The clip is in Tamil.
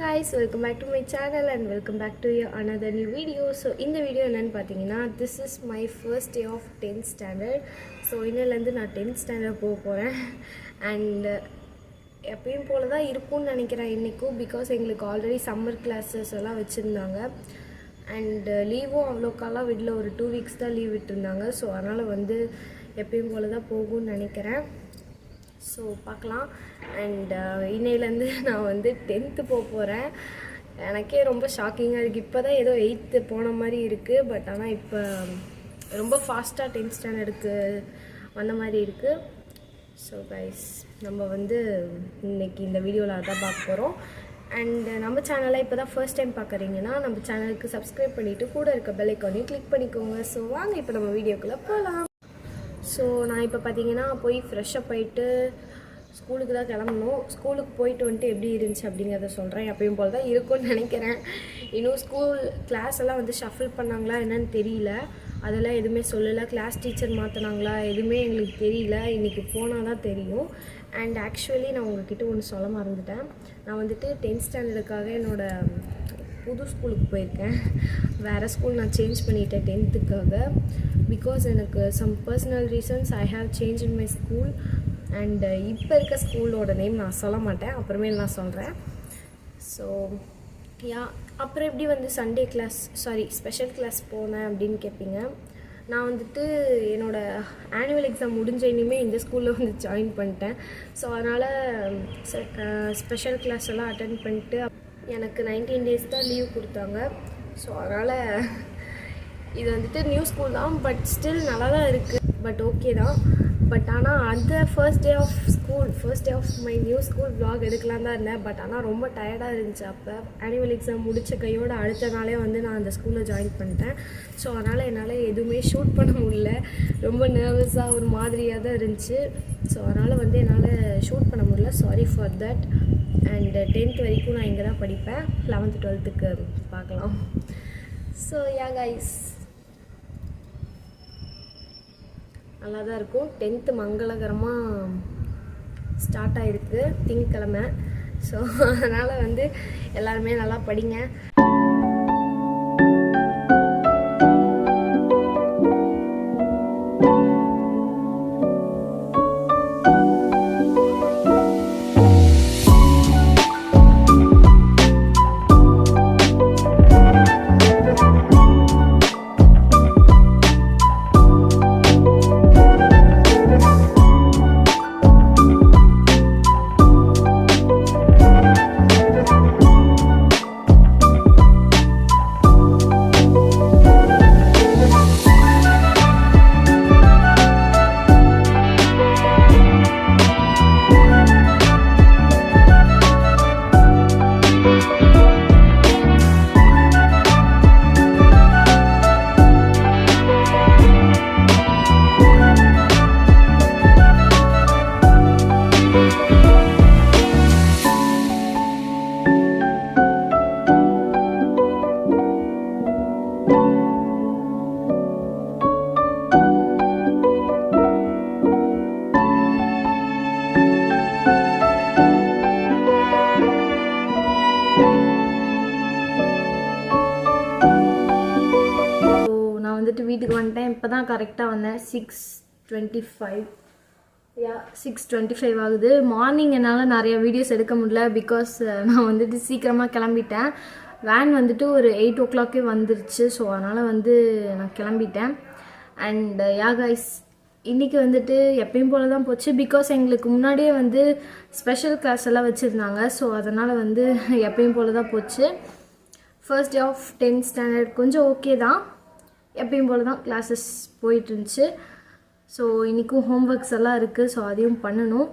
guys, welcome back to my channel and welcome back to another new video. So in the video என்னன்னு பாத்தீங்கன்னா this is my first day of 10th standard. So இன்னையில இருந்து நான் 10th standard போக போறேன் and எப்பவும் போல தான் இருக்கும்னு நினைக்கிறேன் இன்னைக்கும் because எங்களுக்கு ஆல்ரெடி சம்மர் கிளாसेस எல்லாம் வச்சிருந்தாங்க and லீவும் அவ்வளோக்கெல்லாம் விடல ஒரு 2 weeks தான் லீவ் விட்டுருந்தாங்க. ஸோ அதனால் வந்து எப்பயும் போல தான் போகும்னு நினைக்கிறேன். ஸோ பார்க்கலாம். அண்ட் இன்னையிலேருந்து நான் வந்து 10th போக போகிறேன். எனக்கே ரொம்ப ஷாக்கிங்காக இருக்குது. இப்போ தான் ஏதோ 8th போன மாதிரி இருக்குது. பட் ஆனால் இப்போ ரொம்ப ஃபாஸ்ட்டாக 10th ஸ்டாண்டர்டுக்கு வந்த மாதிரி இருக்குது. ஸோ கைஸ், நம்ம வந்து இன்றைக்கி இந்த வீடியோவில் அதான் பார்க்க போகிறோம். அண்ட் நம்ம சேனலை இப்போ தான் ஃபர்ஸ்ட் டைம் பார்க்குறீங்கன்னா நம்ம சேனலுக்கு சப்ஸ்கிரைப் பண்ணிவிட்டு கூட இருக்க பெல் ஐக்கானையும் கிளிக் பண்ணிக்கோங்க. ஸோ வாங்க இப்போ நம்ம வீடியோக்குள்ளே போகலாம். ஸோ நான் இப்போ பார்த்தீங்கன்னா போய் ஃப்ரெஷ்ஷப் ஆகிட்டு ஸ்கூலுக்கு தான் கிளம்பணும். ஸ்கூலுக்கு போயிட்டு வந்துட்டு எப்படி இருந்துச்சு அப்படிங்கிறத சொல்கிறேன். எப்பயும் போல் தான் இருக்கும்னு நினைக்கிறேன். இன்னும் ஸ்கூல் கிளாஸ் எல்லாம் வந்து ஷஃபில் பண்ணாங்களா என்னன்னு தெரியல. அதெல்லாம் எதுவுமே சொல்லலை. கிளாஸ் டீச்சர் மாற்றினாங்களா எதுவுமே எங்களுக்கு தெரியல. இன்றைக்கி போனால் தான் தெரியும். அண்ட் ஆக்சுவலி நான் உங்கள்கிட்ட ஒன்று சொல்ல மறந்துட்டேன். நான் வந்துட்டு 10th ஸ்டாண்டர்டுக்காக என்னோடய புது ஸ்கூலுக்கு போயிருக்கேன். வேறு ஸ்கூல் நான் சேஞ்ச் பண்ணிட்டேன் 10th பிகாஸ் எனக்கு some personal reasons I have change in my school. And இப்போ இருக்க ஸ்கூலோட நேம் நான் சொல்ல மாட்டேன், அப்புறமே நான் சொல்கிறேன். ஸோ அப்புறம் எப்படி வந்து சண்டே கிளாஸ் ஸ்பெஷல் கிளாஸ் போனேன் அப்படின்னு கேட்பீங்க. நான் வந்துட்டு என்னோடய ஆனுவல் எக்ஸாம் முடிஞ்ச இனிமேல் இந்த ஸ்கூலில் வந்து ஜாயின் பண்ணிட்டேன். ஸோ அதனால் ஸ்பெஷல் கிளாஸ் எல்லாம் அட்டென்ட் பண்ணிட்டு எனக்கு 19 days தான் லீவ் கொடுத்தாங்க. ஸோ அதனால் இது வந்துட்டு நியூ ஸ்கூல் தான், பட் ஸ்டில் நல்லா தான் இருக்குது. பட் ஓகே தான். பட் ஆனால் அந்த first day of my new school vlog எடுக்கலாம் தான் இருந்தேன். பட் ஆனால் ரொம்ப டயர்டாக இருந்துச்சு. அப்போ ஆனுவல் எக்ஸாம் முடித்த கையோடு அடுத்த நாளே வந்து நான் அந்த ஸ்கூலில் ஜாயின் பண்ணிட்டேன். ஸோ அதனால் என்னால் எதுவுமே ஷூட் பண்ண முடியல. ரொம்ப நர்வஸாக ஒரு மாதிரியாக தான் இருந்துச்சு. ஸோ அதனால் வந்து என்னால் ஷூட் பண்ண முடியல. Sorry for that. And 10th வரைக்கும் நான் இங்கே தான் படிப்பேன். 11th 12th பார்க்கலாம். ஸோ கைஸ், நல்லா தான் இருக்கும். 10th மங்களகரமாக ஸ்டார்ட் ஆகிருக்கு திங்கக்கிழமை. ஸோ அதனால் வந்து எல்லாருமே நல்லா படிங்க. வீட்டுக்கு வந்துட்டேன். இப்போ தான் கரெக்டாக வந்தேன். 6:25 ஆகுது. மார்னிங் என்னால் நிறைய வீடியோஸ் எடுக்க முடியல பிகாஸ் நான் வந்துட்டு சீக்கிரமாக கிளம்பிட்டேன். வேன் வந்துட்டு ஒரு 8 o'clock வந்துருச்சு. ஸோ அதனால் வந்து நான் கிளம்பிட்டேன். அண்ட் கைஸ், இன்றைக்கி வந்துட்டு எப்பயும் போல தான் போச்சு. பிகாஸ் எங்களுக்கு முன்னாடியே வந்து ஸ்பெஷல் கிளாஸ் எல்லாம் வச்சுருந்தாங்க. ஸோ அதனால் வந்து எப்பயும் போல தான் போச்சு. First day of 10th standard கொஞ்சம் ஓகே தான். எப்பயும் போல தான் கிளாஸஸ் போயிட்டு இருந்துச்சு. ஸோ இன்றைக்கும் ஹோம்ஒர்க்ஸ் எல்லாம் இருக்குது. ஸோ அதையும் பண்ணணும்.